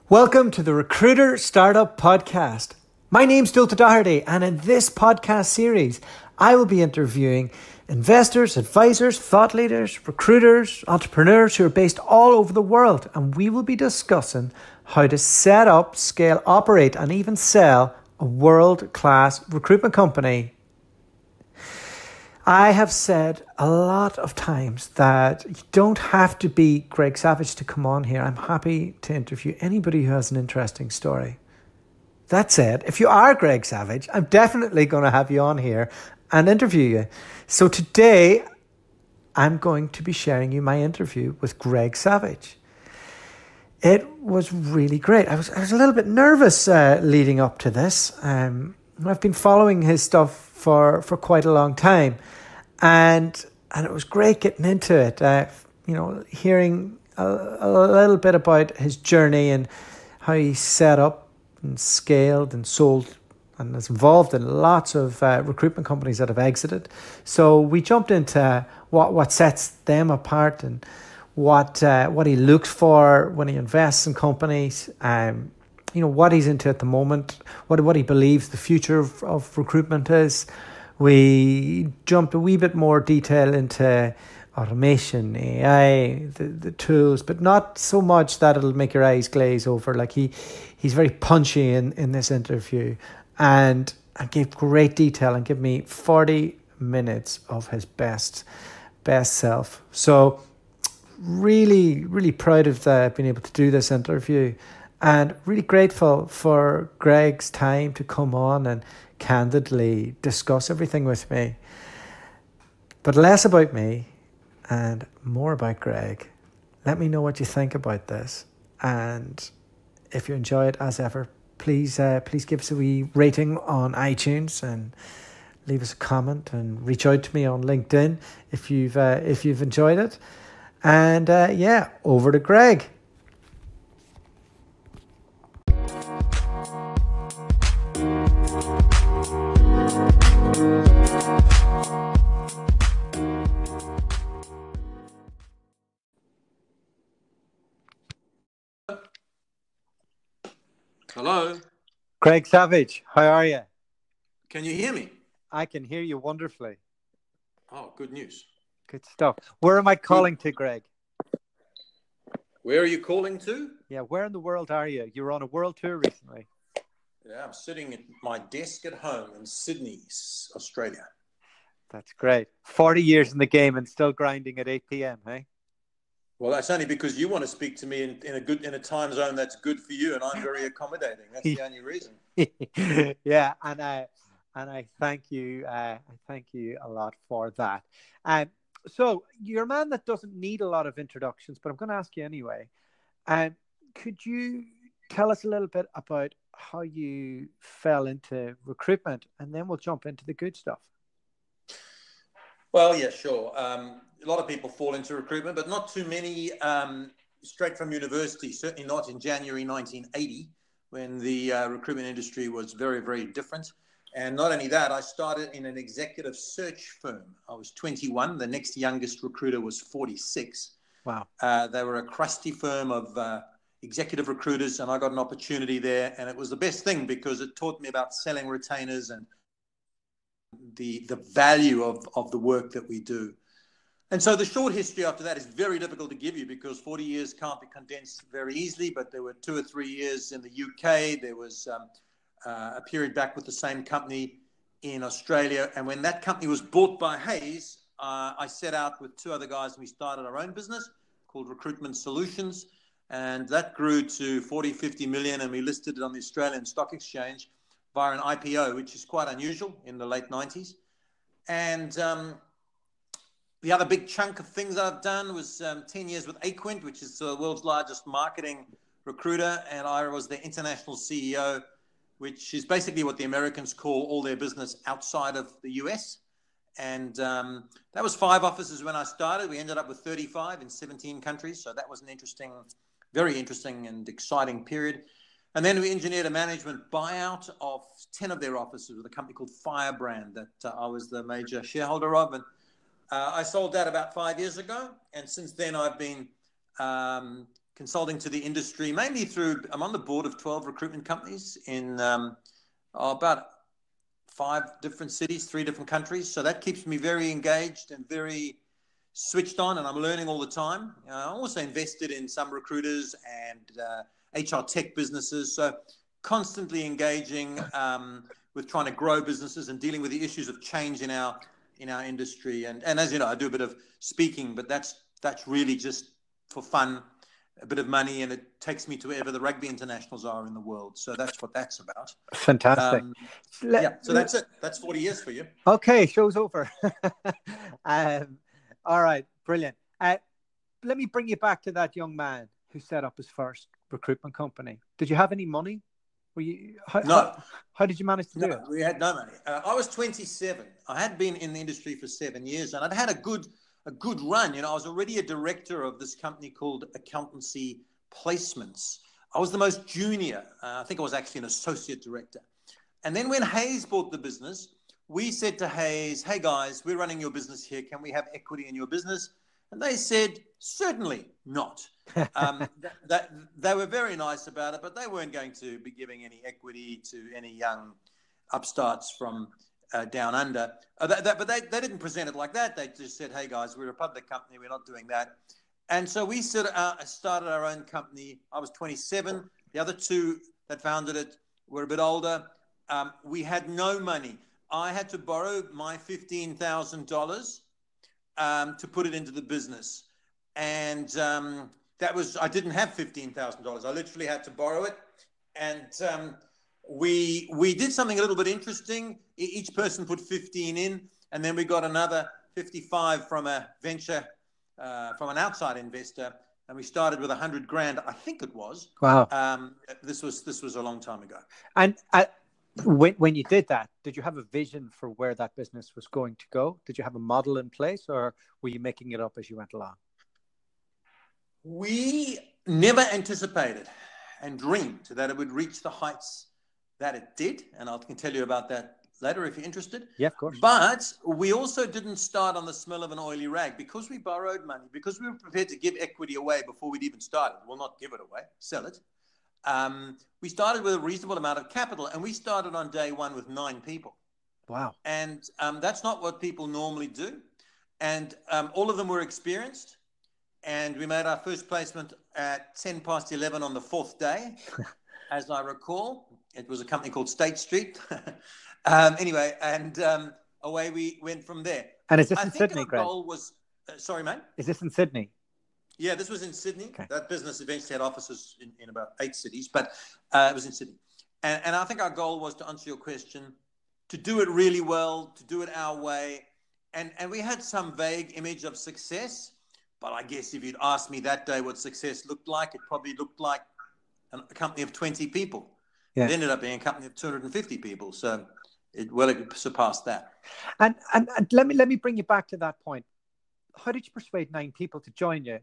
Welcome to the Recruiter Startup Podcast. My name's dualta, and in this podcast series, I will be interviewing investors, advisors, thought leaders, recruiters, entrepreneurs who are based all over the world, and we will be discussing how to set up, scale, operate, and even sell a world-class recruitment company. I have said a lot of times that you don't have to be Greg Savage to come on here. I'm happy to interview anybody who has an interesting story. That said, if you are Greg Savage, I'm definitely going to have you on here and interview you. So today, I'm going to be sharing you my interview with Greg Savage. It was really great. I was a little bit nervous leading up to this. I've been following his stuff for quite a long time. And it was great getting into it, hearing a little bit about his journey and how he set up and scaled and sold and is involved in lots of recruitment companies that have exited. So we jumped into what sets them apart and what he looks for when he invests in companies, what he's into at the moment, what he believes the future of recruitment is. We jumped a wee bit more detail into automation, AI, the tools, but not so much that it'll make your eyes glaze over. Like he's very punchy in this interview and gave great detail and gave me 40 minutes of his best self. So really, really proud of being able to do this interview and really grateful for Greg's time to come on and candidly discuss everything with me. But less about me and more about Greg. Let me know what you think about this. And if you enjoy it, as ever, please give us a wee rating on iTunes and leave us a comment and reach out to me on LinkedIn if you've enjoyed it. And over to Greg. Hello. Greg Savage, how are you? Can you hear me? I can hear you wonderfully. Oh, good news. Good stuff. Where am I calling to, Greg? Where are you calling to? Yeah, where in the world are you? You were on a world tour recently. Yeah, I'm sitting at my desk at home in Sydney, Australia. That's great. 40 years in the game and still grinding at 8 p.m., hey? Well, that's only because you want to speak to me in a time zone that's good for you, and I'm very accommodating. That's the only reason. Yeah, and I thank you. I thank you a lot for that. So you're a man that doesn't need a lot of introductions, but I'm going to ask you anyway. Could you tell us a little bit about how you fell into recruitment, and then we'll jump into the good stuff. Well, yeah, sure. A lot of people fall into recruitment, but not too many straight from university, certainly not in January 1980, when the recruitment industry was very, very different. And not only that, I started in an executive search firm. I was 21. The next youngest recruiter was 46. Wow. They were a crusty firm of executive recruiters, and I got an opportunity there. And it was the best thing because it taught me about selling retainers and the value of the work that we do. And so the short history after that is very difficult to give you because 40 years can't be condensed very easily, but there were 2 or 3 years in the UK. There was a period back with the same company in Australia. And when that company was bought by Hayes, I set out with 2 other guys and we started our own business called Recruitment Solutions. And that grew to 40, 50 million, and we listed it on the Australian Stock Exchange via an IPO, which is quite unusual in the late 90s. And the other big chunk of things I've done was 10 years with Aquint, which is the world's largest marketing recruiter. And I was the international CEO, which is basically what the Americans call all their business outside of the US. And that was 5 offices when I started. We ended up with 35 in 17 countries. So that was an very interesting and exciting period. And then we engineered a management buyout of 10 of their offices with a company called Firebrand that I was the major shareholder of. And I sold that about 5 years ago. And since then, I've been consulting to the industry, mainly I'm on the board of 12 recruitment companies in about 5 different cities, 3 different countries. So that keeps me very engaged and very switched on, and I'm learning all the time. I'm also invested in some recruiters and HR tech businesses. So constantly engaging with trying to grow businesses and dealing with the issues of change in our industry. And as you know, I do a bit of speaking, but that's really just for fun, a bit of money, and it takes me to wherever the rugby internationals are in the world. So that's what that's about. Fantastic. So that's it. That's 40 years for you. Okay, show's over. All right, brilliant. Let me bring you back to that young man who set up his first recruitment company. Did you have any money? How did you manage to do it? We had no money. I was 27. I had been in the industry for 7 years, and I'd had a good run. I was already a director of this company called Accountancy Placements. I was the most junior. I think I was actually an associate director. And then when Hayes bought the business, we said to Hayes, "Hey guys, we're running your business here. Can we have equity in your business?" And they said, "Certainly not." They were very nice about it, but they weren't going to be giving any equity to any young upstarts from down under. But they didn't present it like that. They just said, "Hey guys, we're a public company. We're not doing that." And so we started our own company. I was 27. The other 2 that founded it were a bit older. We had no money. I had to borrow my $15,000 to put it into the business. And I didn't have $15,000. I literally had to borrow it. And we did something a little bit interesting. Each person put 15 in, and then we got another 55 from a venture, from an outside investor. And we started with $100,000, I think it was. Wow. This was a long time ago. And when you did that, did you have a vision for where that business was going to go? Did you have a model in place, or were you making it up as you went along? We never anticipated and dreamed that it would reach the heights that it did. And I can tell you about that later if you're interested. Yeah, of course. But we also didn't start on the smell of an oily rag, because we borrowed money, because we were prepared to give equity away before we'd even started. Well, not give it away, sell it. We started with a reasonable amount of capital, and we started on day 1 with 9 people. Wow. And that's not what people normally do. And all of them were experienced. And we made our first placement at 11:10 on the 4th day, as I recall. It was a company called State Street. Anyway, and away we went from there. And is this in Sydney, Greg? Goal was, sorry, mate? Is this in Sydney? Yeah, this was in Sydney. Okay. That business eventually had offices in about 8 cities, but it was in Sydney. And I think our goal was, to answer your question, to do it really well, to do it our way. And we had some vague image of success, but I guess if you'd asked me that day what success looked like, it probably looked like a company of 20 people. Yeah. It ended up being a company of 250 people. So it surpassed that. And let me bring you back to that point. How did you persuade 9 people to join you?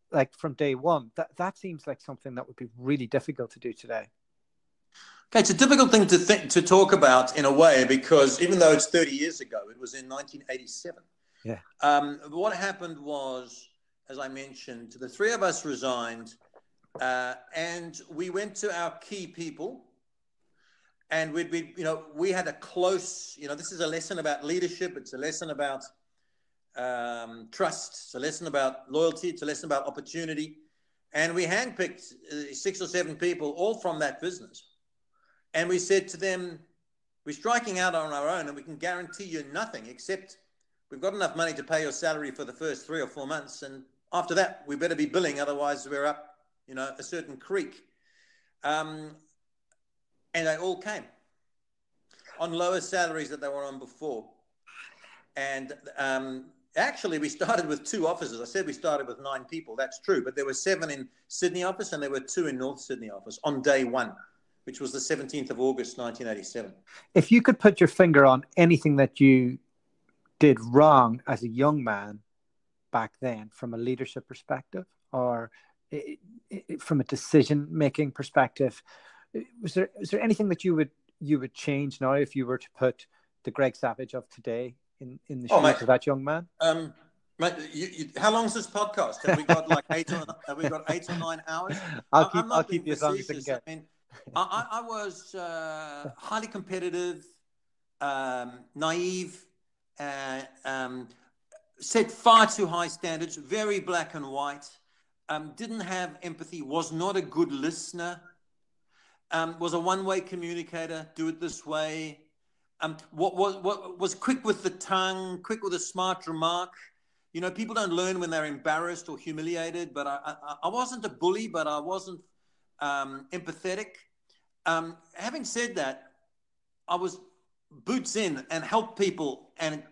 Like from day 1, that seems like something that would be really difficult to do today. Okay, it's a difficult thing to talk about in a way, because even though it's 30 years ago, it was in 1987. Yeah. What happened was, as I mentioned, the 3 of us resigned, and we went to our key people, and we had a close. This is a lesson about leadership. It's a lesson about trust. It's a lesson about loyalty. It's a lesson about opportunity. And we handpicked 6 or 7 people, all from that business. And we said to them, "We're striking out on our own, and we can guarantee you nothing except we've got enough money to pay your salary for the first 3 or 4 months. And after that, we better be billing. Otherwise, we're up, a certain creek." And they all came on lower salaries that they were on before. And actually, we started with 2 offices. I said we started with 9 people. That's true. But there were 7 in Sydney office, and there were 2 in North Sydney office on day 1, which was the 17th of August, 1987. If you could put your finger on anything that you did wrong as a young man back then, from a leadership perspective or from a decision-making perspective, was there anything that you would change now if you were to put the Greg Savage of today in the shoes of that young man? Mate, how long is this podcast? Have we got like 8 or 9 hours? I'm I'll not being keep you as long as I can facetious. I get. mean, I was highly competitive, naive, uh, um, set far too high standards, very black and white, didn't have empathy, was not a good listener, was a one-way communicator, do it this way, what was quick with the tongue, quick with a smart remark. You know, people don't learn when they're embarrassed or humiliated, but I wasn't a bully, but I wasn't empathetic. Having said that, I was boots in and helped people and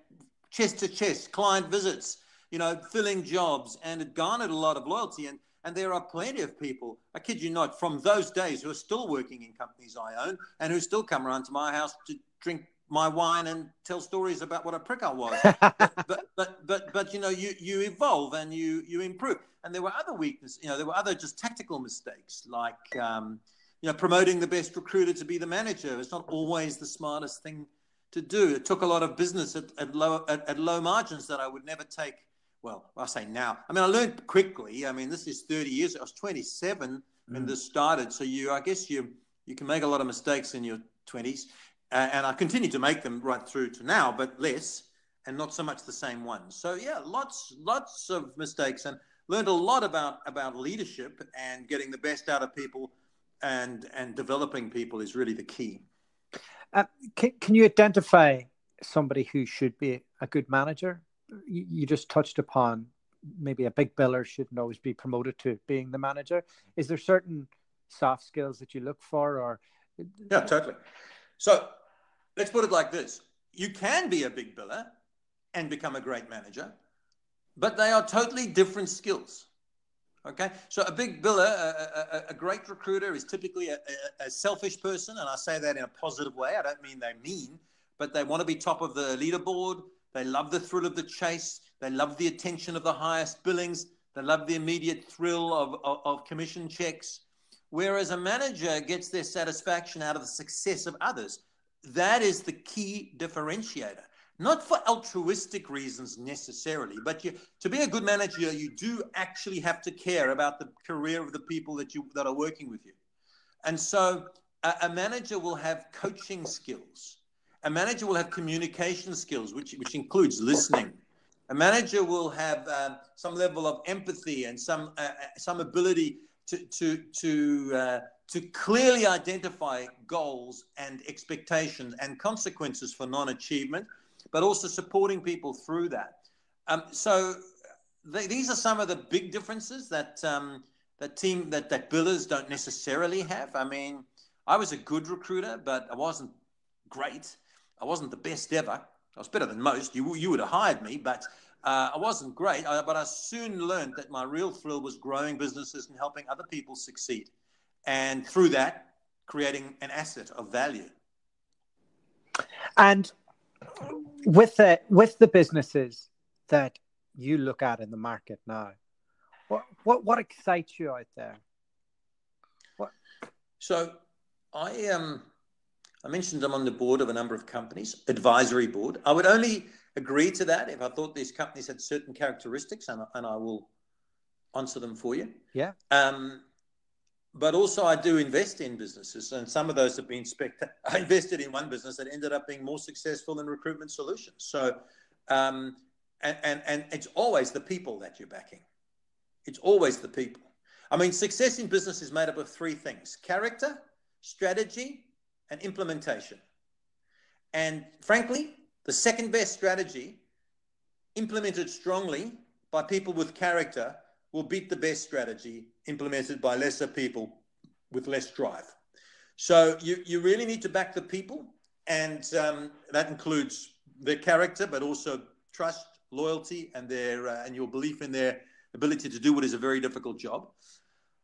chest to chest, client visits, you know, filling jobs, and it garnered a lot of loyalty. And there are plenty of people, I kid you not, from those days who are still working in companies I own and who still come around to my house to drink my wine and tell stories about what a prick I was. But you know, you evolve and you improve. And there were other weaknesses, you know, there were other just tactical mistakes, like you know, promoting the best recruiter to be the manager. It's not always the smartest thing to do. It took a lot of business at low margins that I would never take. Well, I say now. I mean, I learned quickly. I mean, this is 30 years. I was 27 when this started. So I guess you can make a lot of mistakes in your 20s. And I continue to make them right through to now, but less, and not so much the same ones. So yeah, lots of mistakes, and learned a lot about leadership and getting the best out of people, and developing people is really the key. Can you identify somebody who should be a good manager? You just touched upon maybe a big biller shouldn't always be promoted to being the manager. Is there certain soft skills that you look for, or? Yeah, totally. So let's put it like this. You can be a big biller and become a great manager, but they are totally different skills. Okay, so a big biller, a great recruiter is typically a selfish person, and I say that in a positive way. I don't mean they're mean, but they want to be top of the leaderboard. They love the thrill of the chase. They love the attention of the highest billings. They love the immediate thrill of commission checks. Whereas a manager gets their satisfaction out of the success of others. That is the key differentiator. Not for altruistic reasons necessarily, but to be a good manager, you do actually have to care about the career of the people that are working with you. And so a manager will have coaching skills. A manager will have communication skills, which includes listening. A manager will have some level of empathy and some ability to clearly identify goals and expectations and consequences for non-achievement, but also supporting people through that. So these are some of the big differences that billers don't necessarily have. I mean, I was a good recruiter, but I wasn't great. I wasn't the best ever. I was better than most. You would have hired me, but I wasn't great. But I soon learned that my real thrill was growing businesses and helping other people succeed, and through that, creating an asset of value. And with the businesses that you look at in the market now, what excites you out there? So I mentioned I'm on the board of a number of companies, advisory board. I would only agree to that if I thought these companies had certain characteristics, and I will answer them for you. Yeah. But also I do invest in businesses, and some of those have been I invested in one business that ended up being more successful than Recruitment Solutions. So, and it's always the people that you're backing. It's always the people. I mean, success in business is made up of three things: character, strategy, and implementation. And frankly, the second best strategy, implemented strongly by people with character, will beat the best strategy implemented by lesser people with less drive. So you really need to back the people, and that includes their character, but also trust, loyalty, and your belief in their ability to do what is a very difficult job.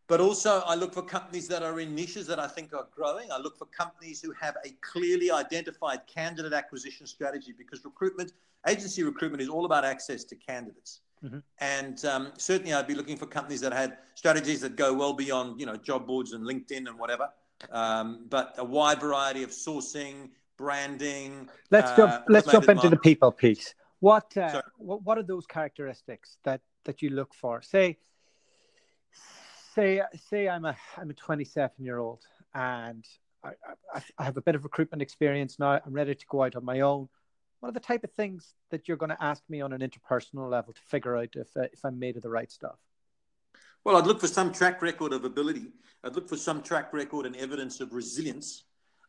But also, I look for companies that are in niches that I think are growing. I look for companies who have a clearly identified candidate acquisition strategy, because agency recruitment is all about access to candidates. Mm-hmm. And certainly I'd be looking for companies that had strategies that go well beyond, job boards and LinkedIn and whatever, but a wide variety of sourcing, branding. Let's jump into the people piece. What are those characteristics that you look for? Say I'm a 27-year-old and I have a bit of recruitment experience now. I'm ready to go out on my own. What are the type of things that you're going to ask me on an interpersonal level to figure out if I'm made of the right stuff? Well, I'd look for some track record of ability. I'd look for some track record and evidence of resilience.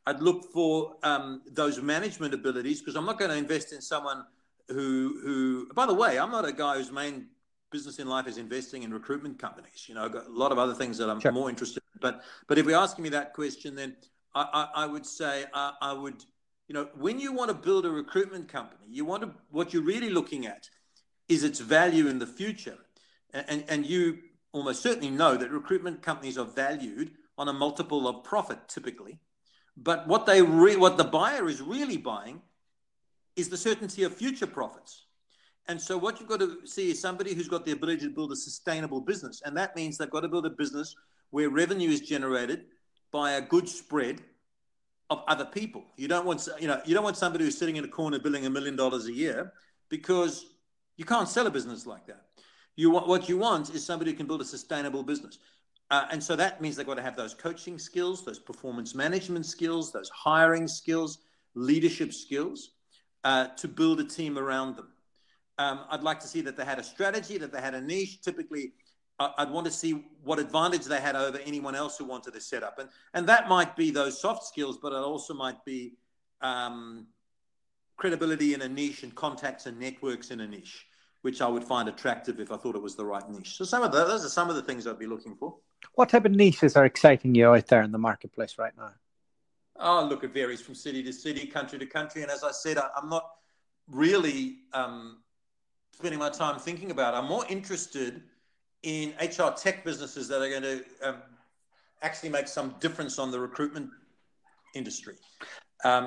I'd look for those management abilities, because I'm not going to invest in someone who, by the way, I'm not a guy whose main business in life is investing in recruitment companies. You know, I've got a lot of other things that I'm more interested in. But if you're asking me that question, then I would say I would, you know, when you want to build a recruitment company, what you're really looking at is its value in the future. And you almost certainly know that recruitment companies are valued on a multiple of profit typically. But what the buyer is really buying is the certainty of future profits. And so what you've got to see is somebody who's got the ability to build a sustainable business. And that means they've got to build a business where revenue is generated by a good spread of other people. You don't want somebody who's sitting in a corner billing $1 million a year, because you can't sell a business like that. What you want is somebody who can build a sustainable business. And so that means they've got to have those coaching skills, those performance management skills, those hiring skills, leadership skills, to build a team around them. I'd like to see that they had a strategy, that they had a niche. Typically, I'd want to see what advantage they had over anyone else who wanted to set up. And that might be those soft skills, but it also might be credibility in a niche and contacts and networks in a niche, which I would find attractive if I thought it was the right niche. So those are some of the things I'd be looking for. What type of niches are exciting you out there in the marketplace right now? Oh, look, it varies from city to city, country to country. And as I said, I'm not really spending my time thinking about it. I'm more interested in HR tech businesses that are going to actually make some difference on the recruitment industry.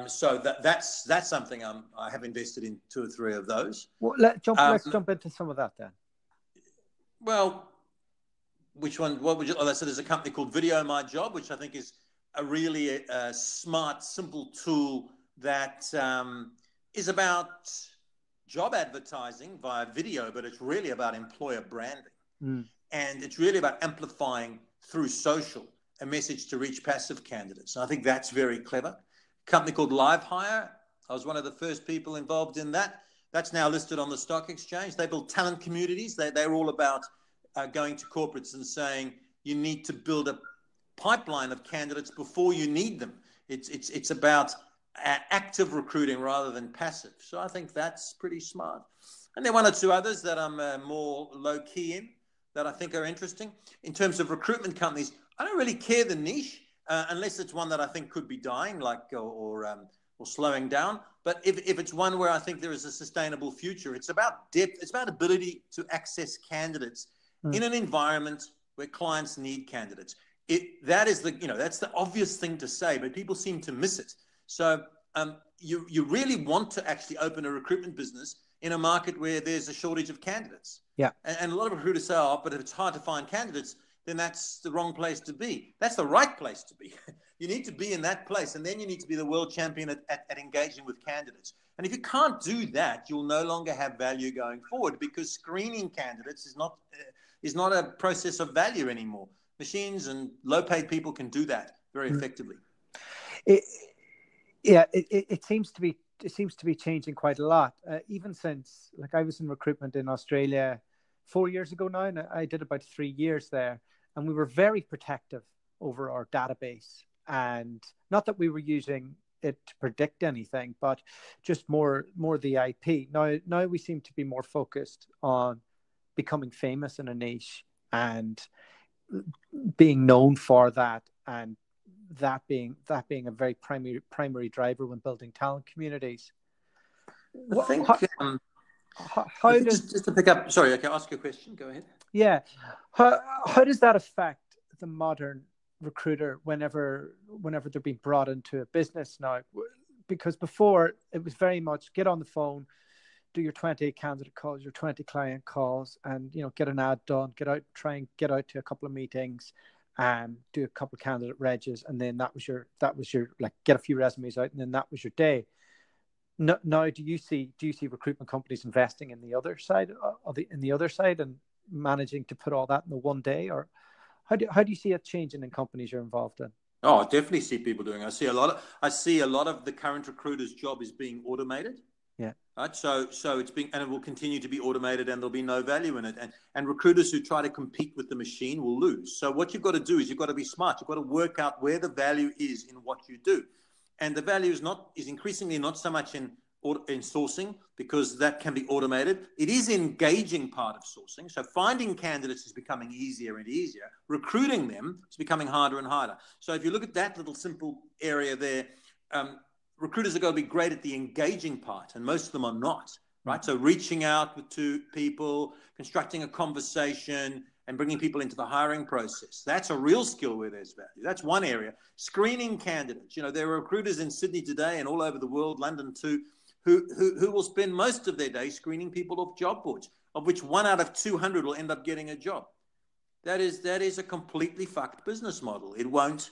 So that's something I have invested in 2 or 3 of those. Well, let's jump into some of that then. Well, which one? What would you? Oh, so there's a company called Video My Job, which I think is a really smart, simple tool that is about job advertising via video, but it's really about employer branding. And it's really about amplifying through social a message to reach passive candidates. And I think that's very clever. A company called LiveHire, I was one of the first people involved in that. That's now listed on the stock exchange. They build talent communities. They're all about going to corporates and saying you need to build a pipeline of candidates before you need them. It's about active recruiting rather than passive. So I think that's pretty smart. And there are 1 or 2 others that I'm more low key in that I think are interesting. In terms of recruitment companies, I don't really care the niche unless it's one that I think could be dying, or slowing down. But if it's one where I think there is a sustainable future, it's about depth. It's about ability to access candidates in an environment where clients need candidates. That's the obvious thing to say, but people seem to miss it. So you really want to actually open a recruitment business in a market where there's a shortage of candidates. Yeah. And a lot of recruiters say, but if it's hard to find candidates, then that's the wrong place to be. That's the right place to be. You need to be in that place, and then you need to be the world champion at engaging with candidates. And if you can't do that, you'll no longer have value going forward, because screening candidates is not a process of value anymore. Machines and low-paid people can do that very effectively. It seems to be changing quite a lot. Even since, I was in recruitment in Australia 4 years ago now, and I did about 3 years there, and we were very protective over our database. And not that we were using it to predict anything, but just more the IP. Now we seem to be more focused on becoming famous in a niche and being known for that, and that being a very primary driver when building talent communities. I think just to pick up. Sorry, I can ask you a question. Go ahead. Yeah, how does that affect the modern recruiter whenever they're being brought into a business now? Because before it was very much get on the phone, do your 20 candidate calls, your 20 client calls, and get an ad done, try and get out to a couple of meetings, do a couple of candidate regs, and then that was your get a few resumes out, and then that was your day. Now, do you see recruitment companies investing in the other side and managing to put all that in the one day, or how do you see it changing in companies you're involved in? Oh, I definitely see people doing it. I see a lot of the current recruiter's job is being automated. Yeah. Right. So it's being, and it will continue to be automated, and there'll be no value in it. And recruiters who try to compete with the machine will lose. So what you've got to do is you've got to be smart. You've got to work out where the value is in what you do. And the value is increasingly not so much in sourcing, because that can be automated. It is engaging part of sourcing. So finding candidates is becoming easier and easier. Recruiting them is becoming harder and harder. So if you look at that little simple area there, recruiters are going to be great at the engaging part, and most of them are not, right? So reaching out to people, constructing a conversation, and bringing people into the hiring process. That's a real skill where there's value. That's one area. Screening candidates. There are recruiters in Sydney today and all over the world, London too, who will spend most of their day screening people off job boards, of which 1 out of 200 will end up getting a job. That is a completely fucked business model. It won't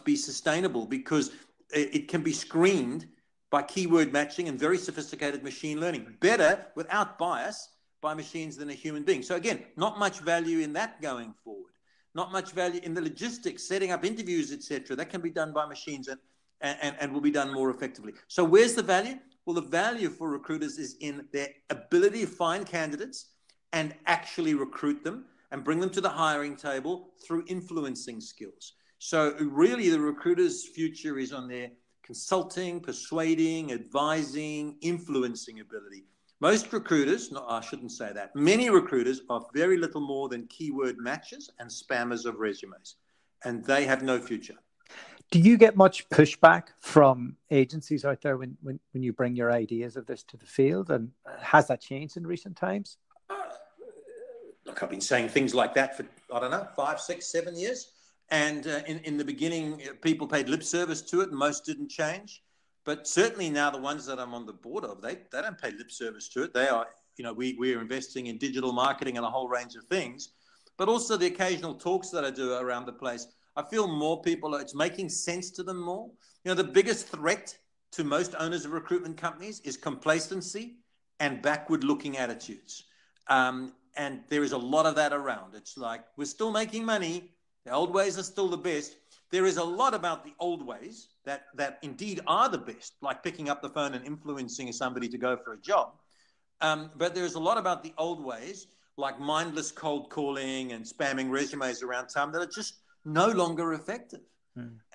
be sustainable, because it can be screened by keyword matching and very sophisticated machine learning, better without bias by machines than a human being. So again, not much value in that going forward. Not much value in the logistics, setting up interviews, etc. That can be done by machines and will be done more effectively. So where's the value? Well, the value for recruiters is in their ability to find candidates and actually recruit them and bring them to the hiring table through influencing skills. So really the recruiter's future is on their consulting, persuading, advising, influencing ability. Most recruiters, no, I shouldn't say that, many recruiters are very little more than keyword matchers and spammers of resumes, and they have no future. Do you get much pushback from agencies out there when you bring your ideas of this to the field? And has that changed in recent times? Look, I've been saying things like that for, 5, 6, 7 years. And in the beginning, people paid lip service to it, and most didn't change. But certainly now the ones that I'm on the board of, they don't pay lip service to it. They are, we're investing in digital marketing and a whole range of things. But also the occasional talks that I do around the place, I feel more people, it's making sense to them more. The biggest threat to most owners of recruitment companies is complacency and backward-looking attitudes. And there is a lot of that around. It's like, we're still making money. The old ways are still the best. There is a lot about the old ways that indeed are the best, like picking up the phone and influencing somebody to go for a job. But there's a lot about the old ways, like mindless cold calling and spamming resumes around town, that are just no longer effective.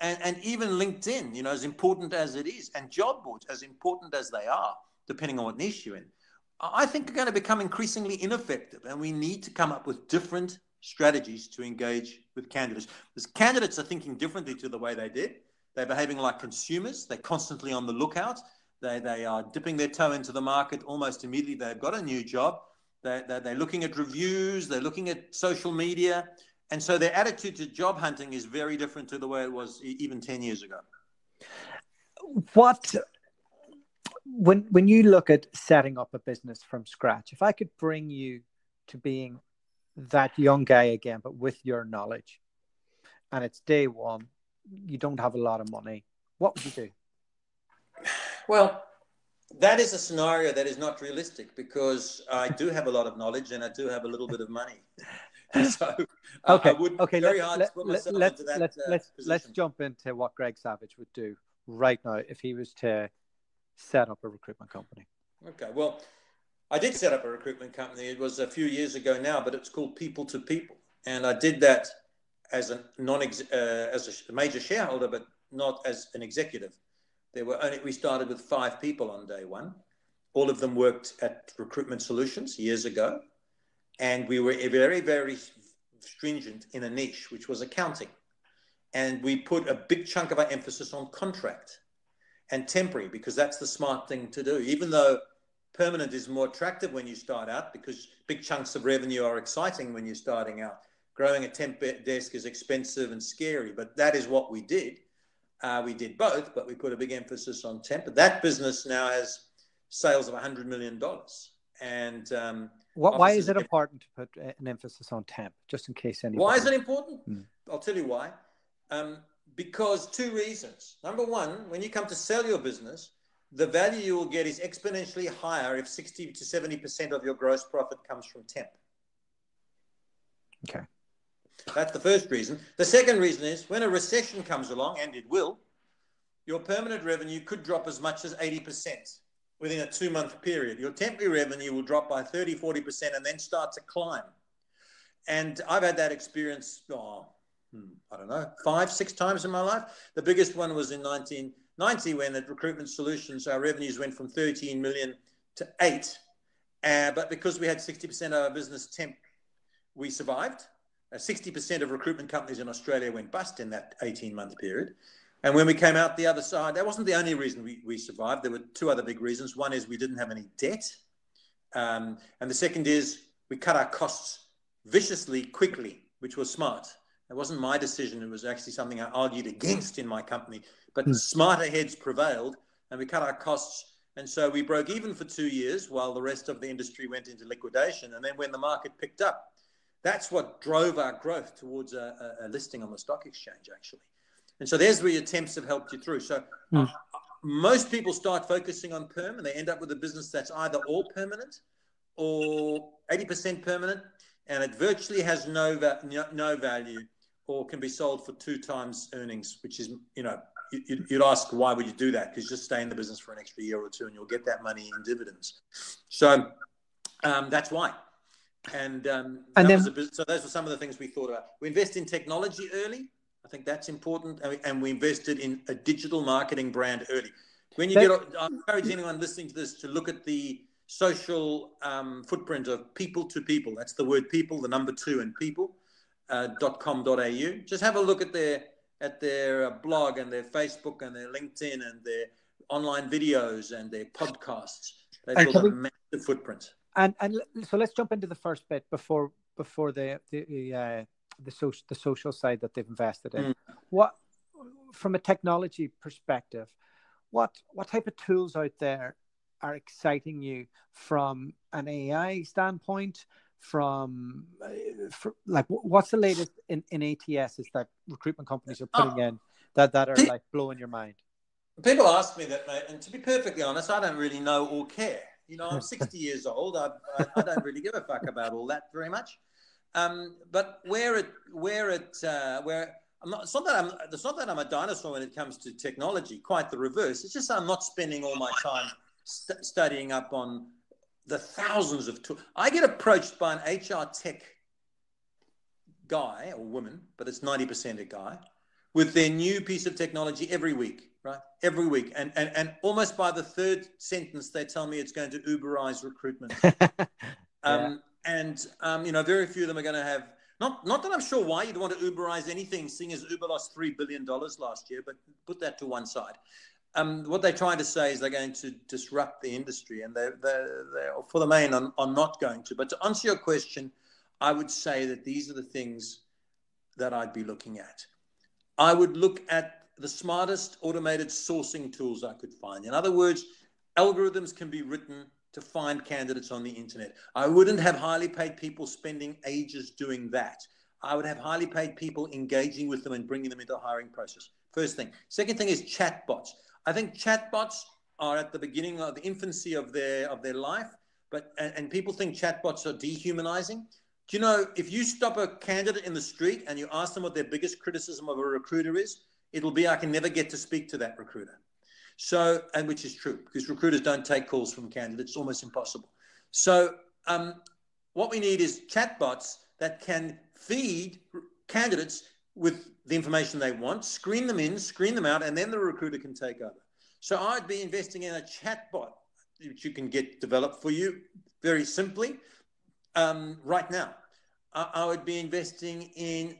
And even LinkedIn, as important as it is, and job boards, as important as they are, depending on what niche you're in, I think are going to become increasingly ineffective. And we need to come up with different strategies to engage with candidates. Because candidates are thinking differently to the way they did. They're behaving like consumers. They're constantly on the lookout. They are dipping their toe into the market almost immediately. They've got a new job. They're looking at reviews. They're looking at social media. And so their attitude to job hunting is very different to the way it was even 10 years ago. When you look at setting up a business from scratch, if I could bring you to being that young guy again, but with your knowledge, and it's day one, you don't have a lot of money, what would you do? Well, that is a scenario that is not realistic, because I do have a lot of knowledge and I do have a little bit of money. So I would very hard to put myself into that position. Let's jump into what Greg Savage would do right now if he was to set up a recruitment company. Okay, well, I did set up a recruitment company. It was a few years ago now, but it's called People to People. And I did that as a major shareholder, but not as an executive. We started with 5 people on day one. All of them worked at Recruitment Solutions years ago. And we were very, very stringent in a niche, which was accounting. And we put a big chunk of our emphasis on contract and temporary, because that's the smart thing to do. Even though permanent is more attractive when you start out, because big chunks of revenue are exciting when you're starting out. Growing a temp desk is expensive and scary, but that is what we did. We did both, but we put a big emphasis on temp. But that business now has sales of $100 million. And why is it important to put an emphasis on temp, just in case anybody... Why is it important? I'll tell you why. Because 2 reasons. Number one, when you come to sell your business, the value you will get is exponentially higher if 60 to 70% of your gross profit comes from temp. Okay. That's the first reason. The second reason is when a recession comes along, and it will, your permanent revenue could drop as much as 80% within a 2-month period. Your temporary revenue will drop by 30, 40% and then start to climb. And I've had that experience, I don't know, 5, 6 times in my life. The biggest one was in 1990 when at Recruitment Solutions, our revenues went from 13 million to 8. But because we had 60% of our business temp, we survived. 60% of recruitment companies in Australia went bust in that 18-month period. And when we came out the other side, that wasn't the only reason we survived. There were 2 other big reasons. One is we didn't have any debt. And the second is we cut our costs viciously, quickly, which was smart. It wasn't my decision. It was actually something I argued against in my company. But smarter heads prevailed, and we cut our costs. And so we broke even for 2 years while the rest of the industry went into liquidation. And then when the market picked up, that's what drove our growth towards a listing on the stock exchange, actually. And so there's where your temps have helped you through. So most people start focusing on perm and they end up with a business that's either all permanent or 80% permanent, and it virtually has no value or can be sold for 2 times earnings, which is, you'd ask, why would you do that? Because just stay in the business for an extra year or 2 and you'll get that money in dividends. So that's why. And so those were some of the things we thought about. We invest in technology early. I think that's important. And we invested in a digital marketing brand early. When you I encourage anyone listening to this to look at the social footprint of people to people. That's the word people, the number 2 and people.com.au. Just have a look at their blog and their Facebook and their LinkedIn and their online videos and their podcasts. They've built a massive footprint. And so let's jump into the first bit before the social side that they've invested in. What, from a technology perspective, what type of tools out there are exciting you from an AI standpoint? What's the latest in ATSs that recruitment companies are putting in that are like blowing your mind? People ask me that, mate, and to be perfectly honest, I don't really know or care. I'm 60 years old. I don't really give a fuck about all that very much. But it's not that I'm a dinosaur when it comes to technology. Quite the reverse. It's just I'm not spending all my time studying up on the thousands of tools. I get approached by an HR tech guy or woman, but it's 90% a guy, with their new piece of technology every week, right? Every week. And almost by the 3rd sentence, they tell me it's going to Uberize recruitment. Very few of them are going to have, not that I'm sure why you'd want to Uberize anything, seeing as Uber lost $3 billion last year, but put that to one side. What they're trying to say is they're going to disrupt the industry, and they're for the main are not going to. But to answer your question, I would say that these are the things that I'd be looking at. I would look at the smartest automated sourcing tools I could find. In other words, algorithms can be written to find candidates on the internet. I wouldn't have highly paid people spending ages doing that. I would have highly paid people engaging with them and bringing them into the hiring process. First thing. Second thing is chatbots. I think chatbots are at the beginning of the infancy of their life, and people think chatbots are dehumanizing. Do you know, if you stop a candidate in the street and you ask them what their biggest criticism of a recruiter is, it'll be, I can never get to speak to that recruiter. So, and which is true, because recruiters don't take calls from candidates. It's almost impossible. So what we need is chatbots that can feed candidates with the information they want, screen them in, screen them out, and then the recruiter can take over. So I'd be investing in a chatbot, which you can get developed for you very simply right now. I would be investing in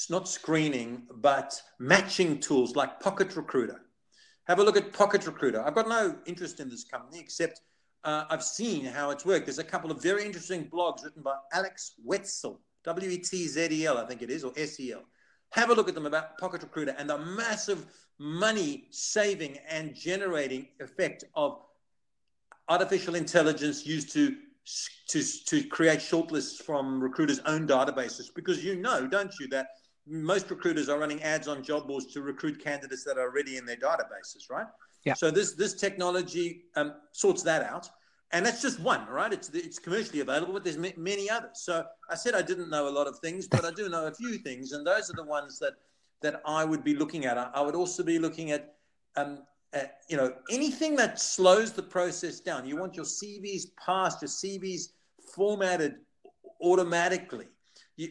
not screening, but matching tools like Pocket Recruiter. Have a look at Pocket Recruiter. I've got no interest in this company, except I've seen how it's worked. There's a couple of very interesting blogs written by Alex Wetzel, W-E-T-Z-E-L, I think it is, or S-E-L. Have a look at them about Pocket Recruiter and the massive money saving and generating effect of artificial intelligence used to create shortlists from recruiters' own databases. Because don't you, that most recruiters are running ads on job boards to recruit candidates that are already in their databases, right? Yeah. So this technology sorts that out. And that's just one, right? It's commercially available, but there's many others. So I said I didn't know a lot of things, but I do know a few things. And those are the ones that I would be looking at. I would also be looking at, anything that slows the process down. You want your CVs passed, your CVs formatted automatically.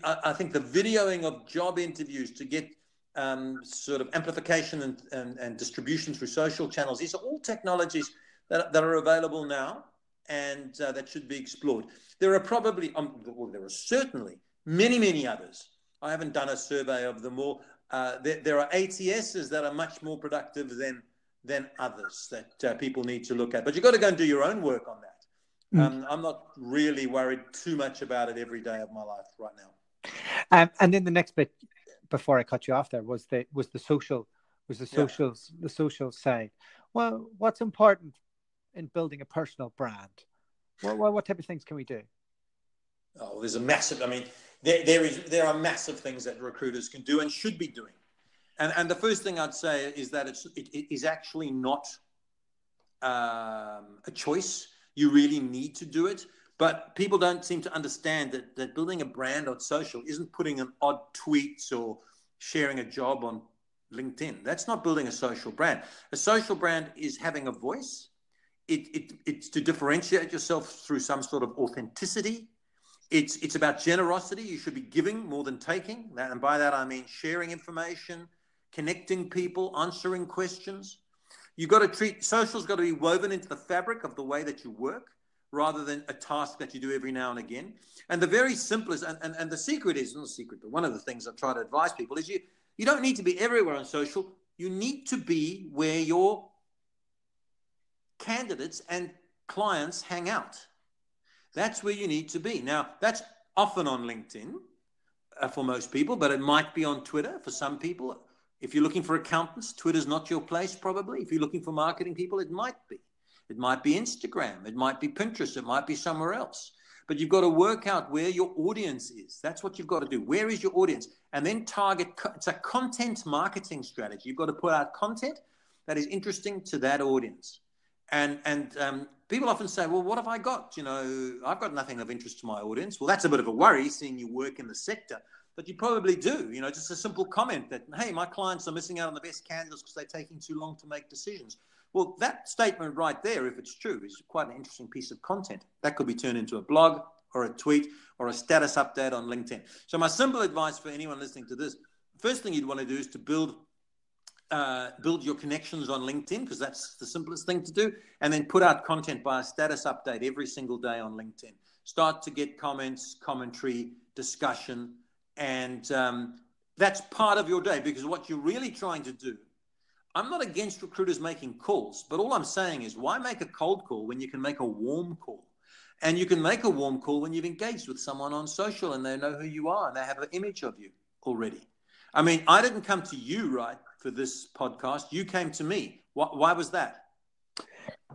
I think the videoing of job interviews to get sort of amplification and distribution through social channels. These are all technologies that are available now and that should be explored. There are probably, there are certainly many, many others. I haven't done a survey of them all. There are ATSs that are much more productive than others that people need to look at. But you've got to go and do your own work on that. I'm not really worried too much about it every day of my life right now. And then the next bit, before I cut you off, there was the social side. Well, what's important in building a personal brand? What type of things can we do? Oh, there's a massive. I mean, there are massive things that recruiters can do and should be doing. And the first thing I'd say is that it is actually not a choice. You really need to do it. But people don't seem to understand that building a brand on social isn't putting an odd tweets or sharing a job on LinkedIn. That's not building a social brand. A social brand is having a voice. It's to differentiate yourself through some sort of authenticity. It's about generosity. You should be giving more than taking. And by that, I mean sharing information, connecting people, answering questions. You've got to treat, social's got to be woven into the fabric of the way that you work rather than a task that you do every now and again. And the very simplest, and the secret is, not a secret, but one of the things I try to advise people is you don't need to be everywhere on social. You need to be where your candidates and clients hang out. That's where you need to be. Now, that's often on LinkedIn for most people, but it might be on Twitter for some people. If you're looking for accountants, Twitter's not your place probably. If you're looking for marketing people, it might be. It might be Instagram. It might be Pinterest. It might be somewhere else. But you've got to work out where your audience is. That's what you've got to do. Where is your audience? And then target. It's a content marketing strategy. You've got to put out content that is interesting to that audience. And people often say, well, what have I got? I've got nothing of interest to my audience. Well, that's a bit of a worry, seeing you work in the sector. But you probably do. Just a simple comment that, hey, my clients are missing out on the best candidates because they're taking too long to make decisions. Well, that statement right there, if it's true, is quite an interesting piece of content. That could be turned into a blog or a tweet or a status update on LinkedIn. So my simple advice for anyone listening to this, first thing you'd want to do is to build your connections on LinkedIn, because that's the simplest thing to do, and then put out content by a status update every single day on LinkedIn. Start to get comments, commentary, discussion, and that's part of your day, because what you're really trying to do, I'm not against recruiters making calls, but all I'm saying is, why make a cold call when you can make a warm call? And you can make a warm call when you've engaged with someone on social and they know who you are and they have an image of you already. I mean, I didn't come to you, right, for this podcast. You came to me. Why was that?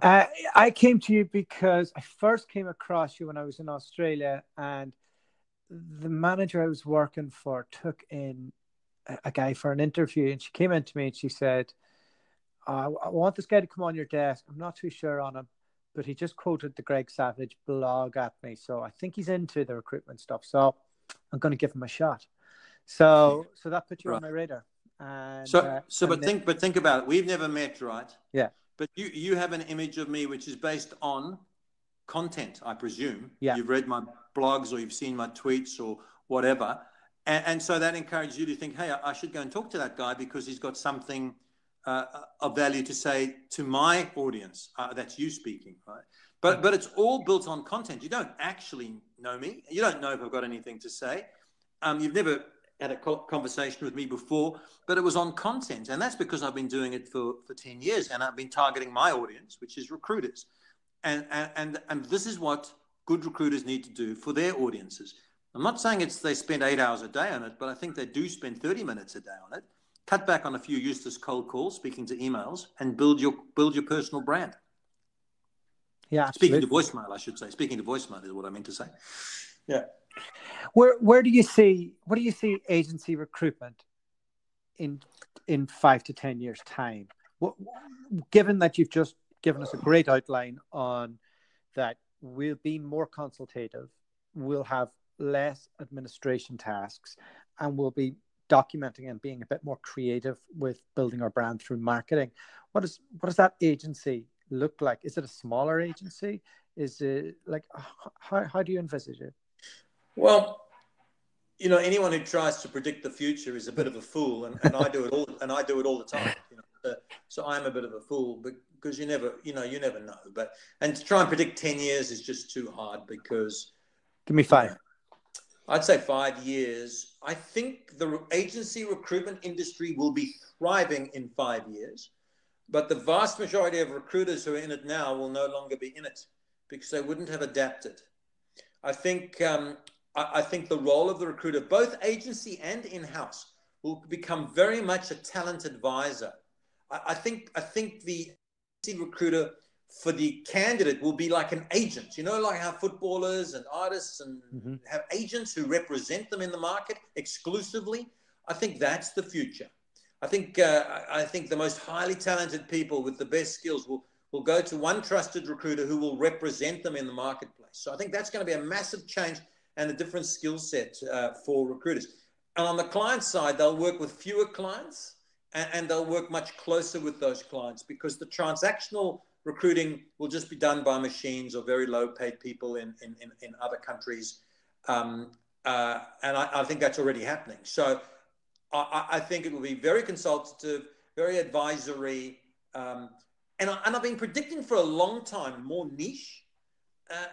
I came to you because I first came across you when I was in Australia, and the manager I was working for took in a guy for an interview, and she came in to me and she said, I want this guy to come on your desk. I'm not too sure on him, but he just quoted the Greg Savage blog at me. So I think he's into the recruitment stuff. So I'm going to give him a shot. So that put you on my radar. And, think about it. We've never met, right? Yeah. But you have an image of me which is based on content, I presume. Yeah. You've read my blogs or you've seen my tweets or whatever. And so that encourages you to think, hey, I should go and talk to that guy because he's got something of value to say to my audience. That's you speaking, right? But it's all built on content. You don't actually know me. You don't know if I've got anything to say. You've never had a conversation with me before, but it was on content. And that's because I've been doing it for 10 years and I've been targeting my audience, which is recruiters. And this is what good recruiters need to do for their audiences. I'm not saying they spend 8 hours a day on it, but I think they do spend 30 minutes a day on it. Cut back on a few useless cold calls, speaking to emails, and build your personal brand. Yeah, absolutely. Speaking to voicemail, I should say. Speaking to voicemail is what I meant to say. Yeah. Where do you see agency recruitment in 5 to 10 years' time? Given that you've just given us a great outline on that, we'll be more consultative, we'll have less administration tasks, and we'll be documenting and being a bit more creative with building our brand through marketing. What does that agency look like? Is it a smaller agency? Is it like, how do you envisage it? Well, anyone who tries to predict the future is a bit of a fool, and I do it all, the time. So I'm a bit of a fool, because you never know. And to try and predict 10 years is just too hard, because give me 5. I'd say 5 years. I think the agency recruitment industry will be thriving in 5 years, but the vast majority of recruiters who are in it now will no longer be in it, because they wouldn't have adapted. I think the role of the recruiter, both agency and in-house, will become very much a talent advisor. I think the agency recruiter for the candidate will be like an agent, like how footballers and artists and have agents who represent them in the market exclusively. I think that's the future. I think the most highly talented people with the best skills will go to one trusted recruiter who will represent them in the marketplace. So I think that's going to be a massive change and a different skill set for recruiters. And on the client side, they'll work with fewer clients, and they'll work much closer with those clients, because the transactional recruiting will just be done by machines or very low-paid people in other countries. And I think that's already happening. So I think it will be very consultative, very advisory. And I've been predicting for a long time more niche.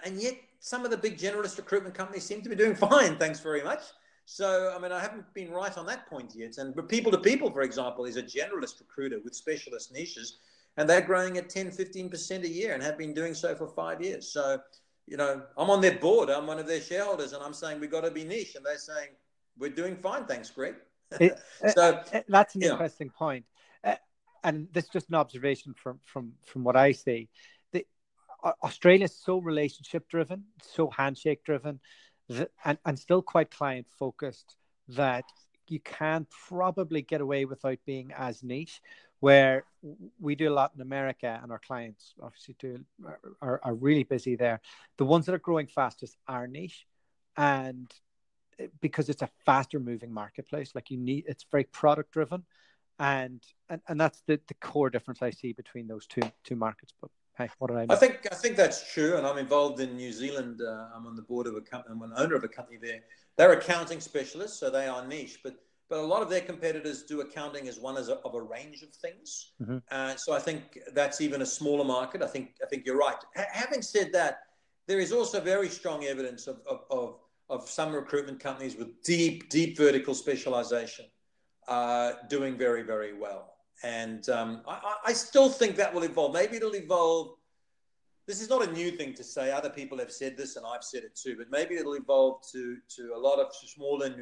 And yet some of the big generalist recruitment companies seem to be doing fine. Thanks very much. So, I haven't been right on that point yet. But People to People, for example, is a generalist recruiter with specialist niches. And they're growing at 10, 15% a year and have been doing so for 5 years. So, I'm on their board. I'm one of their shareholders. And I'm saying, we've got to be niche. And they're saying, we're doing fine. Thanks, Greg. That's an interesting point. And this is just an observation from what I see. Australia is so relationship driven, so handshake driven, and still quite client focused, that you can probably get away without being as niche, where we do a lot in America, and our clients obviously are really busy there. The ones that are growing fastest are niche, and because it's a faster moving marketplace, it's very product driven, and that's the core difference I see between those two markets. But hey, what do I know? I think that's true, and I'm involved in New Zealand. I'm on the board of a company. I'm an owner of a company there. They're accounting specialists, so they are niche, but a lot of their competitors do accounting as one of a range of things. So I think that's even a smaller market. I think you're right. Having said that, there is also very strong evidence of some recruitment companies with deep vertical specialization doing very, very well. And I still think that will evolve. Maybe it'll evolve. This is not a new thing to say. Other people have said this, and I've said it too. But maybe it'll evolve to a lot of smaller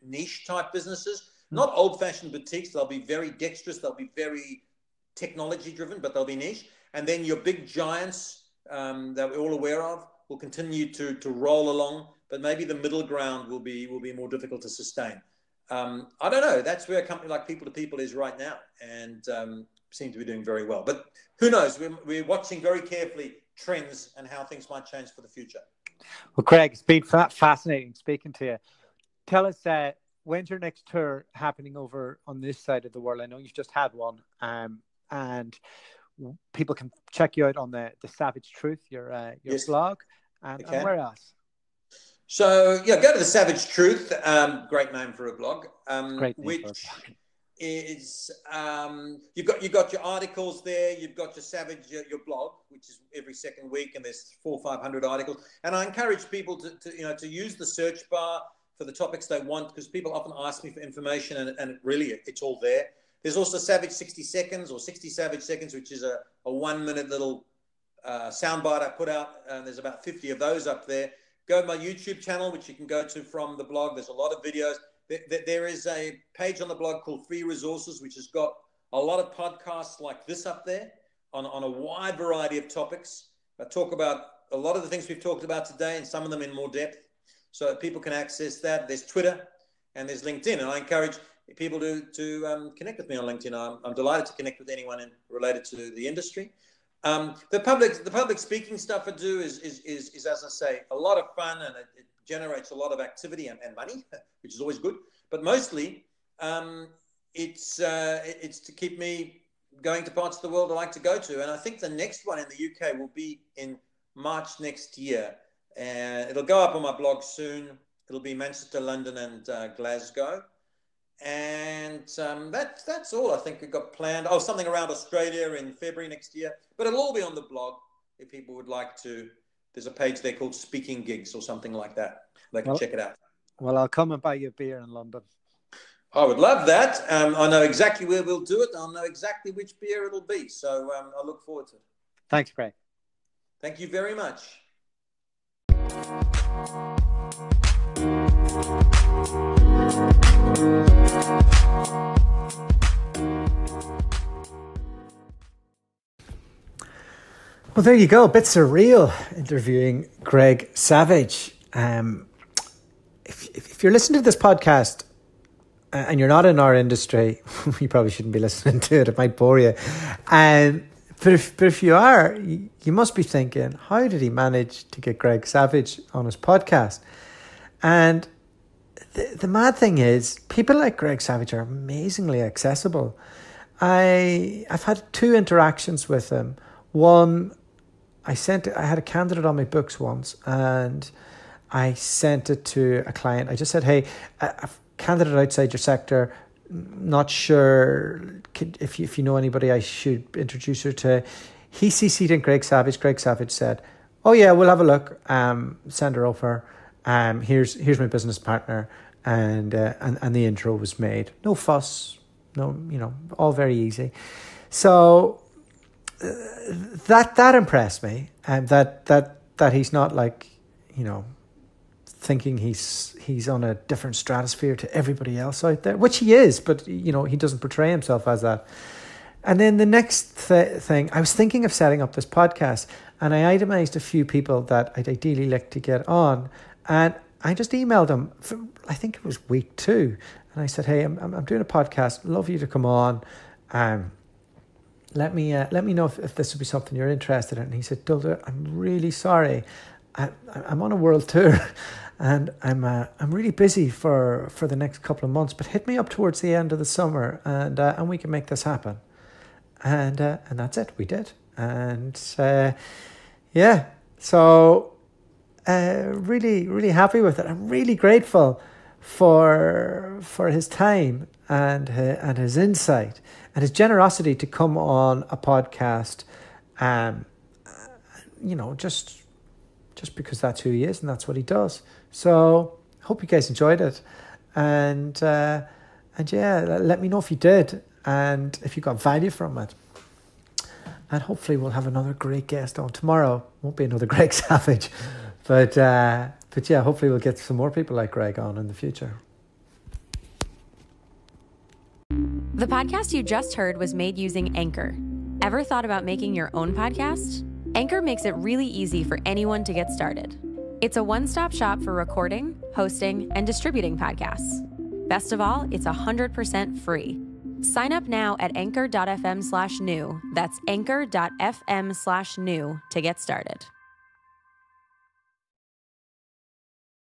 niche type businesses, not old-fashioned boutiques. They'll be very dexterous. They'll be very technology-driven, but they'll be niche. And then your big giants that we're all aware of will continue to roll along. But maybe the middle ground will be more difficult to sustain. I don't know. That's where a company like People to People is right now, and seem to be doing very well. But who knows? We're watching very carefully trends and how things might change for the future. Well, Craig, it's been fascinating speaking to you. Tell us, when's your next tour happening over on this side of the world? I know you've just had one, and people can check you out on the Savage Truth, your yes. blog, and where else? So go to the Savage Truth. Great name for a blog. Great name which for a blog. Is you've got your articles there. You've got your Savage your blog, which is every second week, and there's 400 or 500 articles. And I encourage people to use the search bar for the topics they want, because people often ask me for information, and it's all there. There's also Savage 60 Seconds or 60 Savage Seconds, which is a 1 minute little soundbite I put out, and there's about 50 of those up there. Go to my YouTube channel, which you can go to from the blog. There's a lot of videos. There is a page on the blog called Free Resources, which has got a lot of podcasts like this up there on a wide variety of topics. I talk about a lot of the things we've talked about today, and some of them in more depth. so that people can access that. There's Twitter and there's LinkedIn, and I encourage people to connect with me on LinkedIn. I'm delighted to connect with anyone related to the industry. The public speaking stuff I do is, as I say, a lot of fun, and it generates a lot of activity and money, which is always good. But mostly, it's to keep me going to parts of the world I like to go to. And I think the next one in the UK will be in March next year. And it'll go up on my blog soon. It'll be Manchester, London, and Glasgow. And that's all I think we've got planned. Oh, something around Australia in February next year. But it'll all be on the blog if people would like to. There's a page there called Speaking Gigs or something like that. They can check it out. Well, I'll come and buy you a beer in London. I would love that. I know exactly where we'll do it. I'll know exactly which beer it'll be. So I look forward to it. Thanks, Craig. Thank you very much. Well, there you go. A bit surreal interviewing Greg Savage. If you're listening to this podcast and you're not in our industry, you probably shouldn't be listening to it. It might bore you. But if you are, you must be thinking, how did he manage to get Greg Savage on his podcast? And the mad thing is, people like Greg Savage are amazingly accessible. I've had 2 interactions with him. One, I had a candidate on my books once, and I sent it to a client. I just said, hey, a candidate outside your sector, not sure if you know anybody I should introduce her to. He CC'd in Greg Savage. Greg Savage said, oh yeah, we'll have a look. Send her over. Here's my business partner. And the intro was made. No fuss. No, all very easy. So that impressed me, and that he's not like, thinking he's on a different stratosphere to everybody else out there, which he is, but he doesn't portray himself as that. And then the next thing, I was thinking of setting up this podcast, and I itemized a few people that I'd ideally like to get on, and I just emailed them. I think it was week 2, and I said, hey, I'm doing a podcast. Love you to come on. Let me know if this would be something you're interested in. And he said, Dulda, I'm really sorry. I'm on a world tour, and I'm really busy for the next couple of months. But hit me up towards the end of the summer, and we can make this happen. And that's it. We did. And yeah, so really, really happy with it. I'm really grateful for his time and his insight and his generosity to come on a podcast. Just because that's who he is and that's what he does. So hope you guys enjoyed it, and yeah, let me know if you did and if you got value from it. And hopefully we'll have another great guest on tomorrow. Won't be another Greg Savage, but yeah, hopefully we'll get some more people like Greg on in the future. The podcast you just heard was made using Anchor. Ever thought about making your own podcast? Anchor makes it really easy for anyone to get started. It's a one-stop shop for recording, hosting, and distributing podcasts. Best of all, it's 100% free. Sign up now at anchor.fm/new. That's anchor.fm/new to get started.